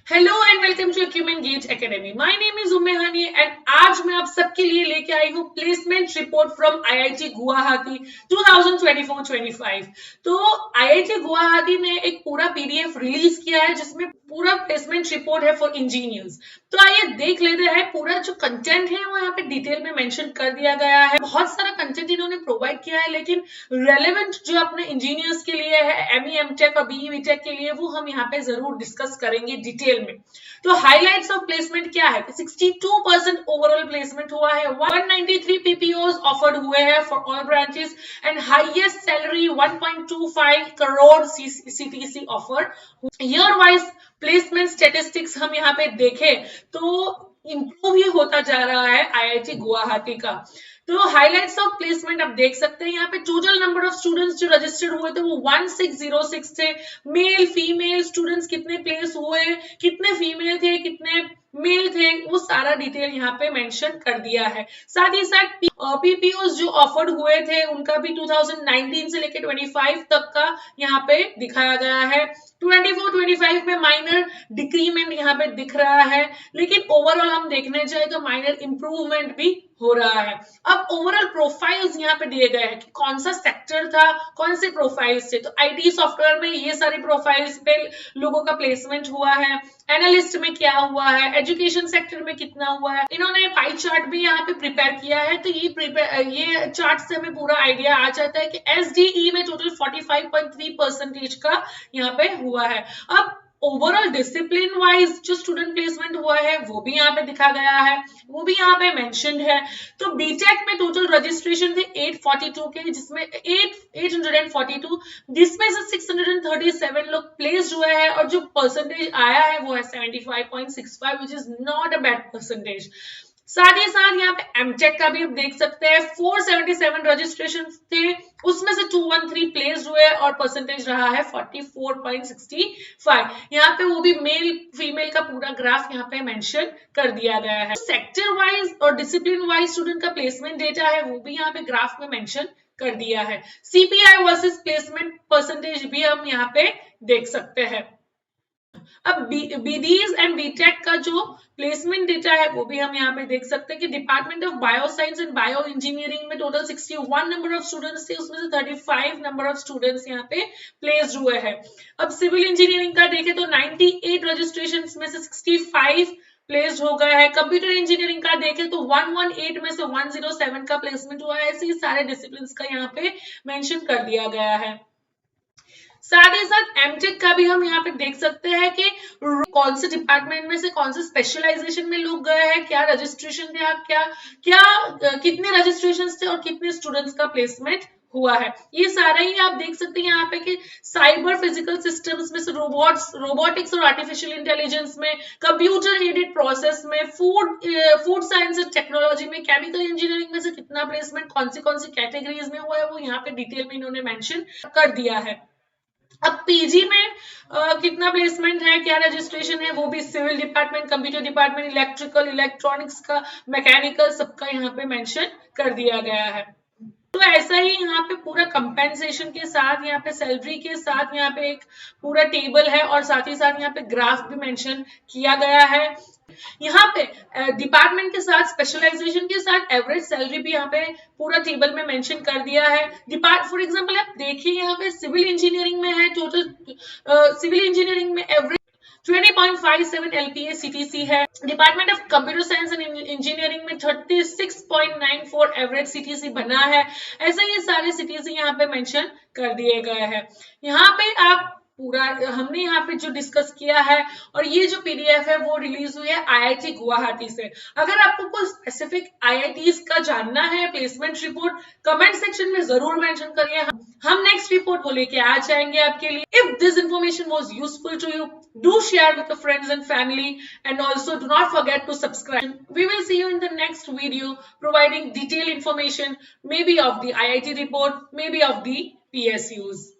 Hello and welcome to acumen gate academy. My name is Umme Hani and आज मैं आप सबके लिए लेके आई हूँ placement report from IIT Guwahati 2024-25। तो आईआईटी गुवाहाटी ने एक पूरा पीडीएफ रिलीज किया है जिसमें पूरा प्लेसमेंट रिपोर्ट है फॉर इंजीनियर्स। तो आइए देख लेते हैं। पूरा जो कंटेंट है वो यहाँ पे डिटेल में मेंशन कर दिया गया है। बहुत सारा कंटेंट इन्होंने प्रोवाइड किया है, लेकिन रेलेवेंट जो अपने इंजीनियर्स के लिए है, एमई एमटेक और बीई बीटेक के लिए, वो हम यहाँ पे जरूर डिस्कस करेंगे डिटेल में। तो हाइलाइट्स ऑफ प्लेसमेंट क्या है? 62% ओवरऑल प्लेसमेंट हुआ है, 193 पीपीओज ऑफर्ड हुए हैं for all branches and highest salary 1.25 crore CTC offered. Year wise placement statistics हम यहाँ पे देखें तो इंप्रूव ही होता जा रहा है आईआईटी गुवाहाटी का। तो हाइलाइट्स ऑफ प्लेसमेंट आप देख सकते हैं यहाँ पे। टोटल नंबर ऑफ स्टूडेंट्स जो रजिस्टर्ड हुए थे वो 1606 थे। मेल फीमेल स्टूडेंट्स कितने प्लेस हुए, कितने फीमेल थे, कितने मेल थे, वो सारा डिटेल यहाँ पे मेंशन कर दिया है। साथ ही साथ पीपीओज जो ऑफर्ड हुए थे उनका भी 2019 से लेकर 25 तक का यहाँ पे दिखाया गया है। 24-25 में माइनर डिक्रीमेंट यहाँ पे दिख रहा है, लेकिन ओवरऑल हम देखने जाए तो माइनर इंप्रूवमेंट भी हो रहा है। अब ओवरऑल प्रोफाइल्स यहाँ पे दिए गए हैं कि कौन सा सेक्टर था, कौन से प्रोफाइल्स थे। तो आईटी सॉफ्टवेयर में ये सारे प्रोफाइल्स पे लोगों का प्लेसमेंट हुआ है। एनालिस्ट में क्या हुआ है, एजुकेशन सेक्टर में कितना हुआ है। इन्होंने पाई चार्ट भी यहाँ पे प्रिपेयर किया है। तो ये चार्ट से हमें पूरा आइडिया आ जाता है कि एसडीई में टोटल 45.3% का यहाँ पे हुआ है। अब ओवरऑल डिसिप्लिन वाइज जो स्टूडेंट प्लेसमेंट हुआ है वो भी यहाँ पे दिखा गया है, वो भी यहाँ पे मेंशन्ड है। तो बीटेक में टोटल रजिस्ट्रेशन थे 842 के, जिसमें 842, जिसमें से 637 लोग प्लेस्ड हुए हैं और जो परसेंटेज आया है वो है 75.65, which is not a bad percentage. साथ ही साथ यहाँ पे एमटेक का भी आप देख सकते हैं 477 रजिस्ट्रेशन थे, उसमें से 213 प्लेस्ड हुए और परसेंटेज रहा है 44.65। यहाँ पे वो भी मेल फीमेल का पूरा ग्राफ यहाँ पे मेंशन कर दिया गया है। सेक्टर वाइज और डिसिप्लिन वाइज स्टूडेंट का प्लेसमेंट डेटा है वो भी यहाँ पे ग्राफ में मेंशन कर दिया है। सीपीआई वर्सेस प्लेसमेंट परसेंटेज भी हम यहाँ पे देख सकते हैं। अब बीडीज एंड बीटेक का जो प्लेसमेंट डेटा है वो भी हम यहाँ पे देख सकते हैं कि department of bio science and bio engineering में टोटल 61 नंबर ऑफ स्टूडेंट्स थे, उसमें से 35 नंबर ऑफ स्टूडेंट्स यहाँ पे प्लेस्ड हुए हैं। अब सिविल इंजीनियरिंग का देखें तो 98 रजिस्ट्रेशन में से 65 प्लेस्ड हो गया है। कंप्यूटर इंजीनियरिंग का देखें तो 118 में से 107 का प्लेसमेंट हुआ है। ऐसे ही सारे डिसिप्लिन का यहाँ पे मेंशन कर दिया गया है। साथ ही साथ एमटेक का भी हम यहाँ पे देख सकते हैं कि कौन से डिपार्टमेंट में से कौन से स्पेशलाइजेशन में लोग गए हैं, क्या रजिस्ट्रेशन थे, कितने रजिस्ट्रेशन थे और कितने स्टूडेंट्स का प्लेसमेंट हुआ है। ये सारा ही आप देख सकते हैं यहाँ पे कि साइबर फिजिकल सिस्टम्स में से रोबोटिक्स और आर्टिफिशियल इंटेलिजेंस में, कंप्यूटर एडेड प्रोसेस में, फूड साइंस एंड टेक्नोलॉजी में, केमिकल इंजीनियरिंग में से कितना प्लेसमेंट कौन सी कैटेगरीज में हुआ है वो यहाँ पे डिटेल में इन्होंने मेंशन कर दिया है। अब पीजी में कितना प्लेसमेंट है, क्या रजिस्ट्रेशन है, वो भी civil department, computer department, electrical, electronics का, मैकेनिकल, सबका यहाँ पे मेंशन कर दिया गया है। तो ऐसा ही यहाँ पे पूरा कंपेंसेशन के साथ, यहाँ पे सैलरी के साथ यहाँ पे एक पूरा टेबल है और साथ ही साथ यहाँ पे ग्राफ भी मेंशन किया गया है। यहाँ पे डिपार्टमेंट के साथ, स्पेशलाइजेशन के साथ एवरेज सैलरी भी यहाँ पे पूरा टेबल में मेंशन कर दिया है। फॉर एग्जांपल आप देखिए यहाँ पे सिविल इंजीनियरिंग में है टोटल, सिविल इंजीनियरिंग में एवरेज 20.57 LPA CTC है। Department of computer science and engineering में 36.94 एवरेज CTC बना है। ऐसे ये सारे CTC यहाँ पे मेंशन कर दिए गए हैं। यहाँ पे आप पूरा हमने यहाँ पे जो डिस्कस किया है और ये जो पीडीएफ है वो रिलीज हुई है आईआईटी गुवाहाटी से। अगर आपको कोई स्पेसिफिक आईआईटीज का जानना है प्लेसमेंट रिपोर्ट, कमेंट सेक्शन में जरूर मेंशन करिए, हम नेक्स्ट रिपोर्ट को लेके आ जाएंगे आपके लिए। If this information was useful to you, do share with your friends and family, and also do not forget to subscribe. We will see you in the next video providing detailed information, maybe of the IIT report, maybe of the PSUs.